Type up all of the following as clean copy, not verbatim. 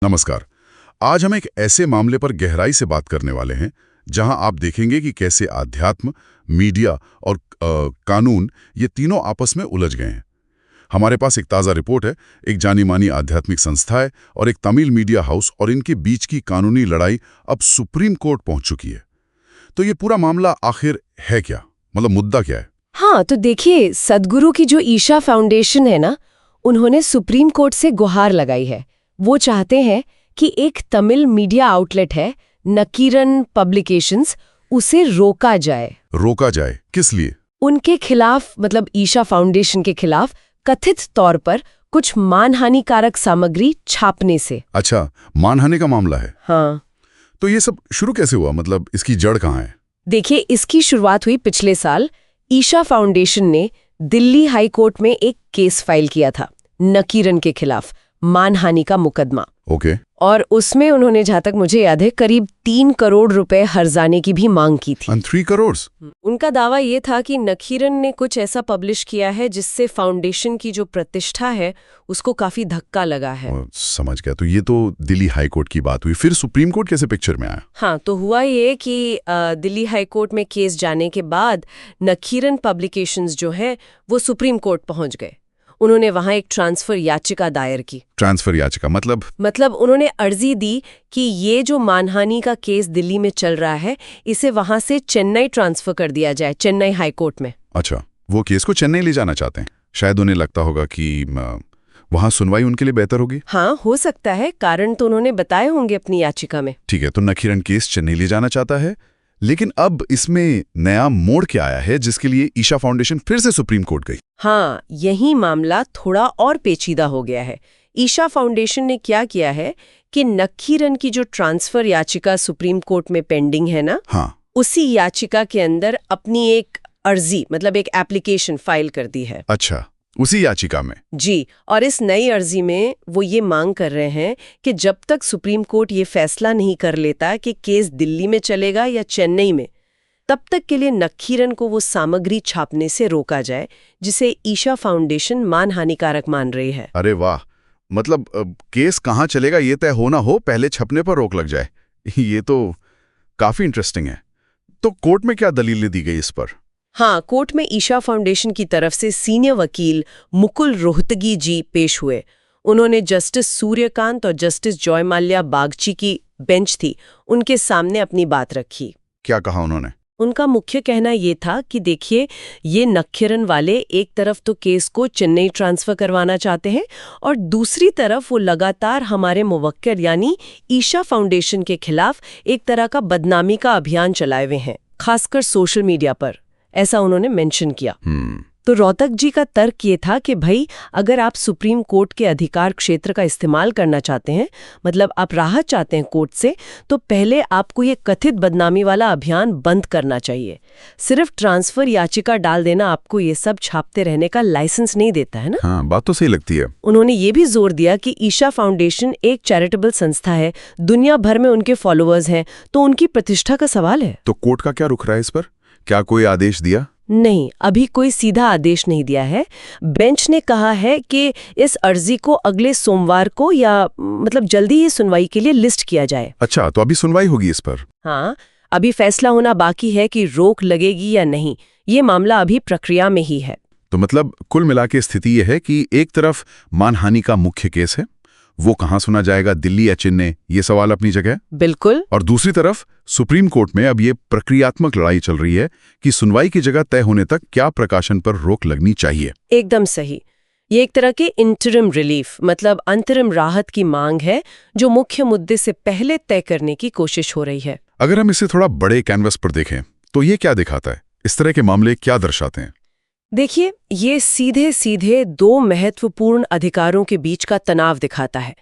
नमस्कार। आज हम एक ऐसे मामले पर गहराई से बात करने वाले हैं जहां आप देखेंगे कि कैसे आध्यात्म, मीडिया और कानून ये तीनों आपस में उलझ गए हैं। हमारे पास एक ताज़ा रिपोर्ट है, एक जानी मानी आध्यात्मिक संस्था है और एक तमिल मीडिया हाउस, और इनके बीच की कानूनी लड़ाई अब सुप्रीम कोर्ट पहुंच चुकी है। तो ये पूरा मामला आखिर है क्या, मतलब मुद्दा क्या है? हाँ, तो देखिए, सद्गुरु की जो ईशा फाउंडेशन है ना, उन्होंने सुप्रीम कोर्ट से गुहार लगाई है। वो चाहते हैं कि एक तमिल मीडिया आउटलेट है, नकीरन पब्लिकेशंस, उसे रोका जाए। रोका जाए? किस लिए? उनके खिलाफ, मतलब ईशा फाउंडेशन के खिलाफ कथित तौर पर कुछ मानहानिकारक सामग्री छापने से। अच्छा, मानहानि का मामला है। हाँ, तो ये सब शुरू कैसे हुआ, मतलब इसकी जड़ कहाँ है? देखिए, इसकी शुरुआत हुई पिछले साल। ईशा फाउंडेशन ने दिल्ली हाई कोर्ट में एक केस फाइल किया था नकीरन के खिलाफ, मानहानि का मुकदमा। ओके। और उसमें उन्होंने, जहां तक मुझे याद है, करीब 3 करोड़ रुपए हर्जाने की भी मांग की थी। 3 करोड़? उनका दावा ये था कि नकीरन ने कुछ ऐसा पब्लिश किया है जिससे फाउंडेशन की जो प्रतिष्ठा है उसको काफी धक्का लगा है। समझ गया। तो ये तो दिल्ली हाई कोर्ट की बात हुई, फिर सुप्रीम कोर्ट कैसे पिक्चर में आया? हाँ, तो हुआ ये कि दिल्ली हाई कोर्ट में केस जाने के बाद नकीरन पब्लिकेशंस जो है वो सुप्रीम कोर्ट पहुंच गए। उन्होंने वहां एक ट्रांसफर याचिका दायर की। ट्रांसफर याचिका मतलब उन्होंने अर्जी दी कि ये जो मानहानि का केस दिल्ली में चल रहा है, इसे वहां से चेन्नई ट्रांसफर कर दिया जाए, चेन्नई हाई कोर्ट में। अच्छा, वो केस को चेन्नई ले जाना चाहते हैं। शायद उन्हें लगता होगा कि वहां सुनवाई उनके लिए बेहतर होगी। हाँ, हो सकता है, कारण तो उन्होंने बताए होंगे अपनी याचिका में। ठीक है, तो नकीरन केस चेन्नई ले जाना चाहता है, लेकिन अब इसमें नया मोड़ क्या आया है जिसके लिए ईशा फाउंडेशन फिर से सुप्रीम कोर्ट गई? हाँ, यही मामला थोड़ा और पेचीदा हो गया है। ईशा फाउंडेशन ने क्या किया है कि नकीरन की जो ट्रांसफर याचिका सुप्रीम कोर्ट में पेंडिंग है ना, हाँ, उसी याचिका के अंदर अपनी एक अर्जी, मतलब एक एप्लीकेशन फाइल कर दी है। अच्छा, उसी याचिका में? जी, और इस नई अर्जी में वो ये मांग कर रहे हैं कि जब तक सुप्रीम कोर्ट ये फैसला नहीं कर लेता कि केस दिल्ली में चलेगा या चेन्नई में, तब तक के लिए नकीरन को वो सामग्री छापने से रोका जाए जिसे ईशा फाउंडेशन मानहानिकारक मान रही है। अरे वाह, मतलब केस कहाँ चलेगा ये तय होना हो, पहले छपने पर रोक लग जाए। ये तो काफी इंटरेस्टिंग है। तो कोर्ट में क्या दलीलें दी गई इस पर? हाँ, कोर्ट में ईशा फाउंडेशन की तरफ से सीनियर वकील मुकुल रोहतगी जी पेश हुए। उन्होंने जस्टिस सूर्यकांत और जस्टिस जयमाल्या बागची की बेंच थी, उनके सामने अपनी बात रखी। क्या कहा उन्होंने? उनका मुख्य कहना ये था कि देखिए, ये नकीरन वाले एक तरफ तो केस को चेन्नई ट्रांसफर करवाना चाहते हैं और दूसरी तरफ वो लगातार हमारे मुवक्किल यानी ईशा फाउंडेशन के खिलाफ एक तरह का बदनामी का अभियान चलाए हुए हैं, खासकर सोशल मीडिया पर। ऐसा उन्होंने मेंशन किया। तो रोहतक जी का तर्क ये था कि भाई, अगर आप सुप्रीम कोर्ट के अधिकार क्षेत्र का इस्तेमाल करना चाहते हैं, मतलब आप राहत चाहते हैं कोर्ट से, तो पहले आपको ये कथित बदनामी वाला अभियान बंद करना चाहिए। सिर्फ ट्रांसफर याचिका डाल देना आपको ये सब छापते रहने का लाइसेंस नहीं देता है ना। हाँ, बात तो सही लगती है। उन्होंने ये भी जोर दिया कि ईशा फाउंडेशन एक चैरिटेबल संस्था है, दुनिया भर में उनके फॉलोअर्स हैं, तो उनकी प्रतिष्ठा का सवाल है। तो कोर्ट का क्या रुख रहा है इस पर? क्या कोई आदेश दिया? नहीं, अभी कोई सीधा आदेश नहीं दिया है। बेंच ने कहा है कि इस अर्जी को अगले सोमवार को या मतलब जल्दी ही सुनवाई के लिए लिस्ट किया जाए। अच्छा, तो अभी सुनवाई होगी इस पर? हाँ, अभी फैसला होना बाकी है कि रोक लगेगी या नहीं। ये मामला अभी प्रक्रिया में ही है। तो मतलब कुल मिला के स्थिति यह है कि एक तरफ मानहानि का मुख्य केस है, वो कहाँ सुना जाएगा, दिल्ली या चेन्नई, ये सवाल अपनी जगह। बिल्कुल। और दूसरी तरफ सुप्रीम कोर्ट में अब ये प्रक्रियात्मक लड़ाई चल रही है कि सुनवाई की जगह तय होने तक क्या प्रकाशन पर रोक लगनी चाहिए। एकदम सही। ये एक तरह के इंटरिम रिलीफ, मतलब अंतरिम राहत की मांग है, जो मुख्य मुद्दे से पहले तय करने की कोशिश हो रही है। अगर हम इसे थोड़ा बड़े कैनवस पर देखें तो ये क्या दिखाता है? इस तरह के मामले क्या दर्शाते हैं? देखिए, ये सीधे सीधे 2 महत्वपूर्ण अधिकारों के बीच का तनाव दिखाता है।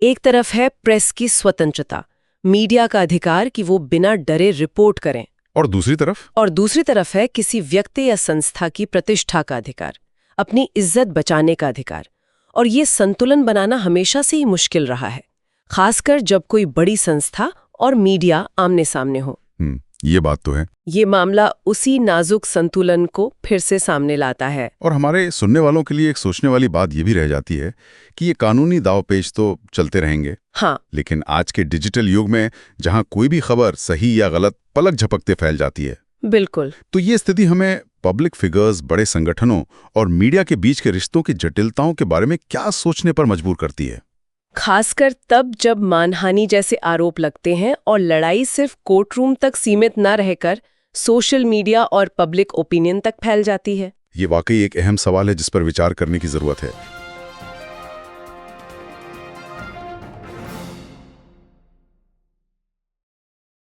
एक तरफ है प्रेस की स्वतंत्रता, मीडिया का अधिकार कि वो बिना डरे रिपोर्ट करें, और दूसरी तरफ है किसी व्यक्ति या संस्था की प्रतिष्ठा का अधिकार, अपनी इज्जत बचाने का अधिकार। और ये संतुलन बनाना हमेशा से ही मुश्किल रहा है, खासकर जब कोई बड़ी संस्था और मीडिया आमने सामने हो। ये बात तो है। ये मामला उसी नाजुक संतुलन को फिर से सामने लाता है। और हमारे सुनने वालों के लिए एक सोचने वाली बात ये भी रह जाती है कि ये कानूनी दांव-पेच तो चलते रहेंगे। हाँ, लेकिन आज के डिजिटल युग में जहां कोई भी खबर सही या गलत पलक झपकते फैल जाती है, बिल्कुल। तो ये स्थिति हमें पब्लिक फिगर्स, बड़े संगठनों और मीडिया के बीच के रिश्तों की जटिलताओं के बारे में क्या सोचने पर मजबूर करती है। खासकर तब जब मानहानि जैसे आरोप लगते हैं और लड़ाई सिर्फ कोर्ट रूम तक सीमित न रहकर सोशल मीडिया और पब्लिक ओपिनियन तक फैल जाती है। ये वाकई एक अहम सवाल है जिस पर विचार करने की जरूरत है